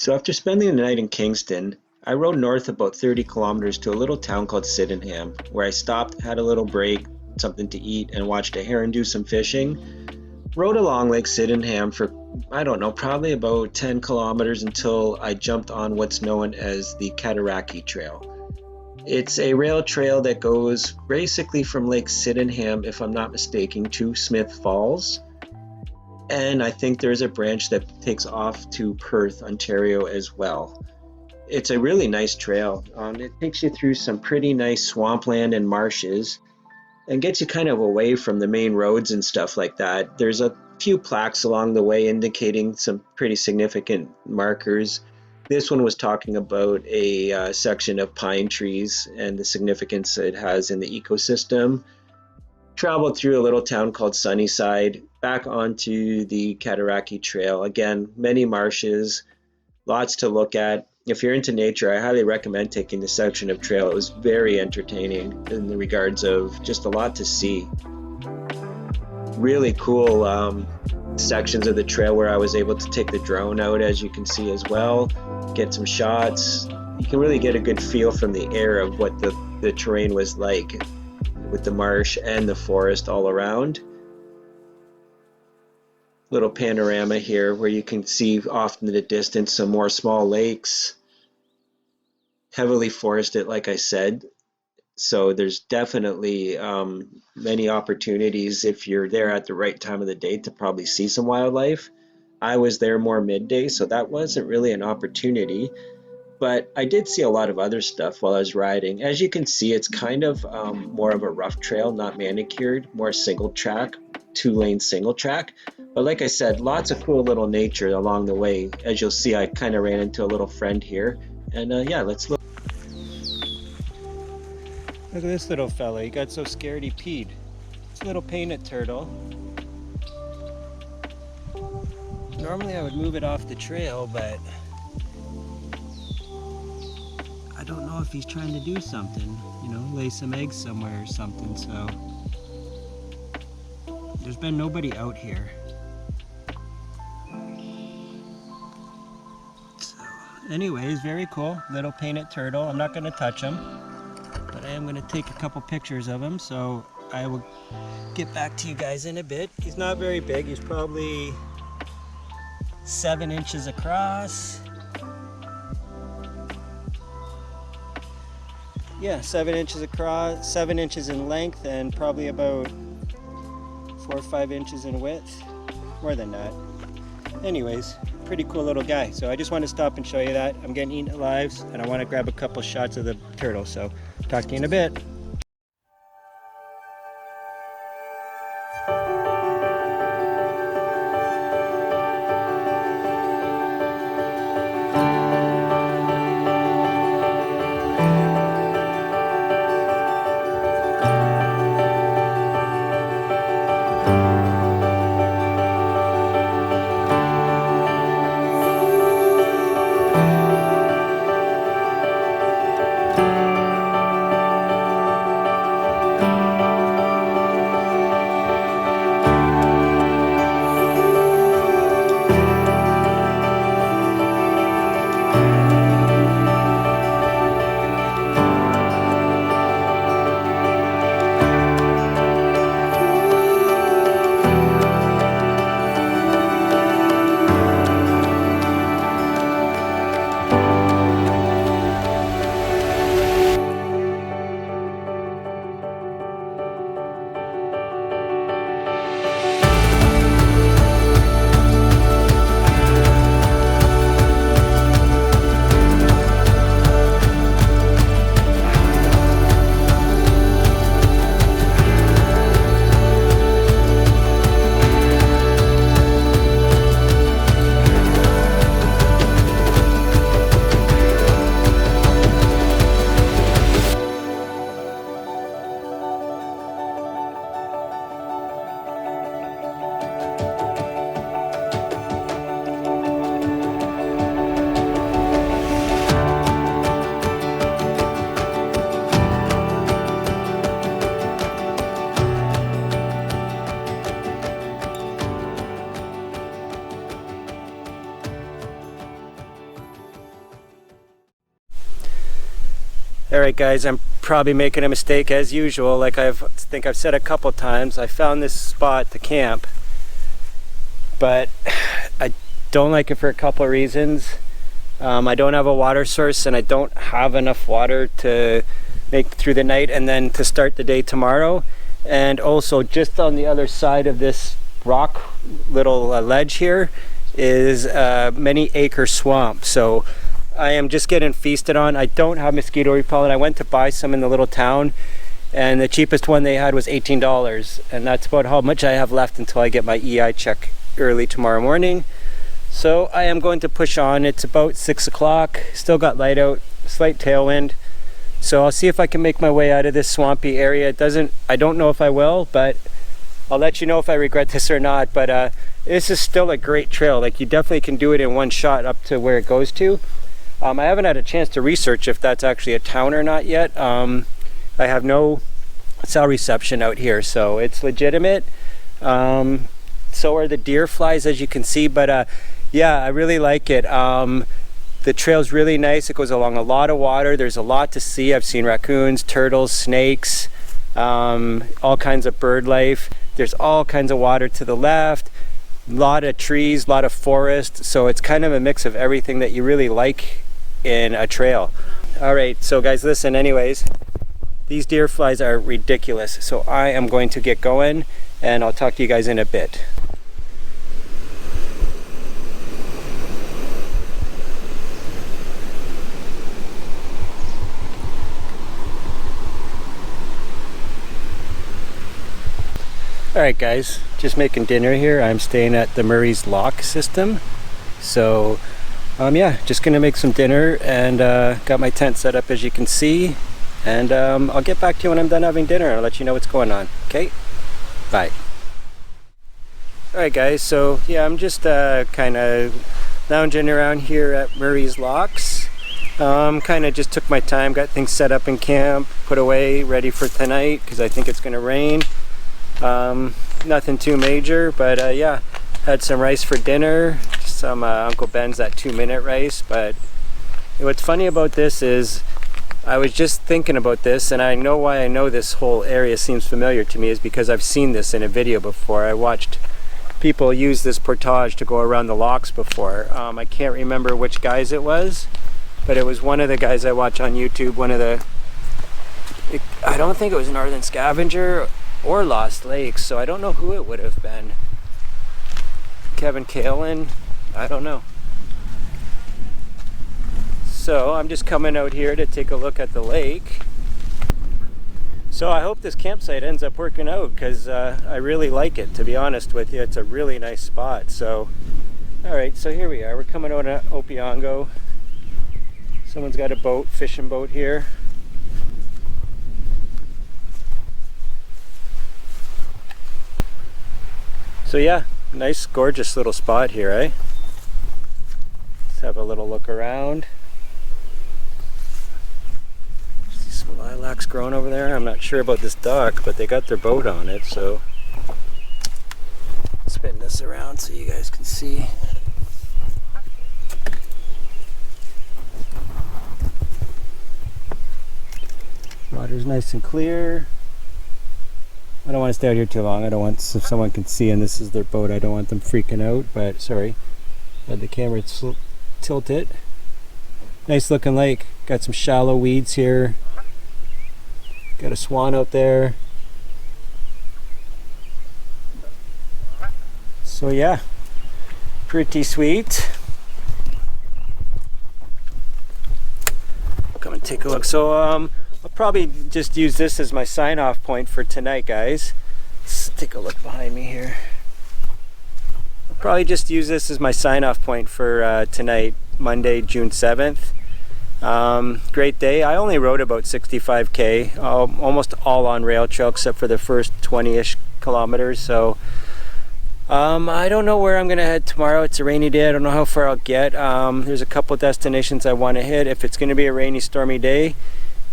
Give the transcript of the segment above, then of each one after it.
So after spending the night in Kingston, I rode north about 30 kilometers to a little town called Sydenham, where I stopped, had a little break, something to eat, and watched a heron do some fishing. Rode along Lake Sydenham for, I don't know, probably about 10 kilometers until I jumped on what's known as the Cataraqui Trail. It's a rail trail that goes basically from Lake Sydenham, if I'm not mistaken, to Smith Falls. And I think there's a branch that takes off to Perth, Ontario as well. It's a really nice trail. It takes you through some pretty nice swampland and marshes and gets you kind of away from the main roads and stuff like that. There's a few plaques along the way indicating some pretty significant markers. This one was talking about a section of pine trees and the significance it has in the ecosystem. Traveled through a little town called Sunnyside, back onto the Cataraqui Trail. Again, many marshes, lots to look at. If you're into nature, I highly recommend taking this section of trail. It was very entertaining in the regards of just a lot to see. Really cool sections of the trail where I was able to take the drone out, as you can see as well, get some shots. You can really get a good feel from the air of what the terrain was like with the marsh and the forest all around. Little panorama here where you can see off in the distance some more small lakes. Heavily forested, like I said. So there's definitely many opportunities if you're there at the right time of the day to probably see some wildlife. I was there more midday, so that wasn't really an opportunity. But I did see a lot of other stuff while I was riding. As you can see, it's kind of more of a rough trail, not manicured, more single track, 2-lane single track. But like I said, lots of cool little nature along the way. As you'll see, I kind of ran into a little friend here. And yeah, let's look. Look at this little fella. He got so scared he peed. It's a little painted turtle. Normally I would move it off the trail, but I don't know if he's trying to do something, you know, lay some eggs somewhere or something, so there's been nobody out here. So anyways, very cool, little painted turtle. I'm not going to touch him, but I am going to take a couple pictures of him, so I will get back to you guys in a bit. He's not very big, he's probably 7 inches across. Yeah, 7 inches across, 7 inches in length, and probably about 4 or 5 inches in width. More than that. Anyways, pretty cool little guy. So I just want to stop and show you that. I'm getting eaten alive, and I want to grab a couple shots of the turtle. So talk to you in a bit. Alright guys, I'm probably making a mistake as usual. Like I think I've said a couple times, I found this spot to camp, but I don't like it for a couple of reasons. I don't have a water source, and I don't have enough water to make through the night and then to start the day tomorrow. And also, just on the other side of this rock little ledge here is a many acre swamp, so I am just getting feasted on. I don't have mosquito repellent. I went to buy some in the little town, and the cheapest one they had was $18, and that's about how much I have left until I get my EI check early tomorrow morning. So I am going to push on. It's about 6 o'clock, still got light out, slight tailwind. So I'll see if I can make my way out of this swampy area. I don't know if I will, but I'll let you know if I regret this or not. But this is still a great trail. Like, you definitely can do it in one shot up to where it goes to. I haven't had a chance to research if that's actually a town or not yet. I have no cell reception out here, so it's legitimate. So are the deer flies, as you can see, but yeah, I really like it. The trail's really nice. It goes along a lot of water. There's a lot to see. I've seen raccoons, turtles, snakes, all kinds of bird life. There's all kinds of water to the left, a lot of trees, a lot of forest. So it's kind of a mix of everything that you really like in a trail. All right, so guys, listen, anyways, these deer flies are ridiculous. So I am going to get going, and I'll talk to you guys in a bit. Alright guys, just making dinner here. I'm staying at the Murray's Lock system. So yeah, just gonna make some dinner, and got my tent set up as you can see. And I'll get back to you when I'm done having dinner. I'll let you know what's going on. Okay? Bye. Alright guys, so yeah, I'm just kind of lounging around here at Murray's Locks. Kind of just took my time, got things set up in camp, put away, ready for tonight, because I think it's gonna rain. Nothing too major, but yeah, had some rice for dinner, some Uncle Ben's that 2-minute rice. But what's funny about this is I was just thinking about this, and I know why I know this whole area seems familiar to me is because I've seen this in a video before. I watched people use this portage to go around the locks before. I can't remember which guys it was, but it was one of the guys I watch on YouTube, I don't think it was Northern Scavenger or Lost Lakes, so I don't know who it would have been. Kevin Kalen, I don't know. So I'm just coming out here to take a look at the lake. So I hope this campsite ends up working out, because I really like it, to be honest with you. It's a really nice spot. So alright, so here we are. We're coming out of Opeongo. Someone's got a boat, fishing boat here. So yeah, nice gorgeous little spot here, eh? Let's have a little look around. See some lilacs growing over there. I'm not sure about this dock, but they got their boat on it, so spin this around so you guys can see. Water's nice and clear. I don't want to stay out here too long. I don't want, if someone can see and this is their boat, I don't want them freaking out. But sorry, had the camera tilted. Nice looking lake. Got some shallow weeds here. Got a swan out there. So yeah, pretty sweet. Come and take a look. So I'll probably just use this as my sign-off point for tonight, guys. Let's take a look behind me here. I'll probably just use this as my sign-off point for tonight, Monday, June 7th. Great day. I only rode about 65k, almost all on rail trail except for the first 20-ish kilometers. So I don't know where I'm gonna head tomorrow. It's a rainy day. I don't know how far I'll get. There's a couple destinations I want to hit. If it's gonna be a rainy, stormy day,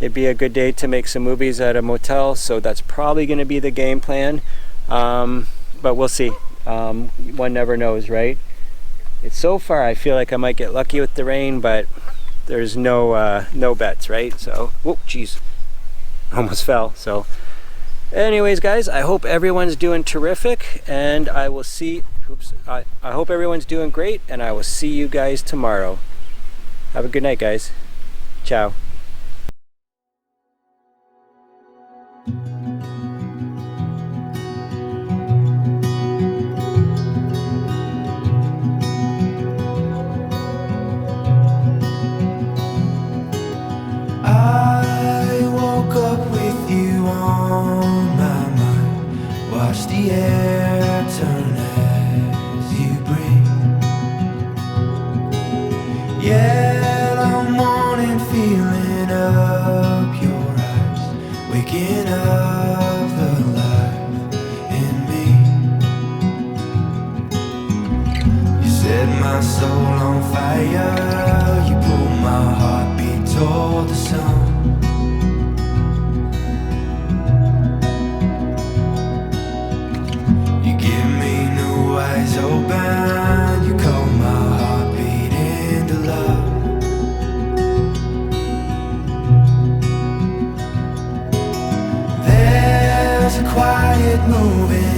it'd be a good day to make some movies at a motel, so that's probably going to be the game plan. But we'll see. One never knows, right? It's so far I feel like I might get lucky with the rain, but there's no bets, right? So, whoop, geez, almost fell. So anyways, guys, I hope everyone's doing terrific, and I will see, I hope everyone's doing great, and I will see you guys tomorrow. Have a good night, guys. Ciao. I woke up with you on my mind. Watch the air turn as you breathe. Yet I'm wanting, feeling up your eyes, waking up the life in me. You set my soul on fire, you pulled my heartbeat toward the sun. You give me new eyes open, you call my heartbeat into love. There's a quiet moving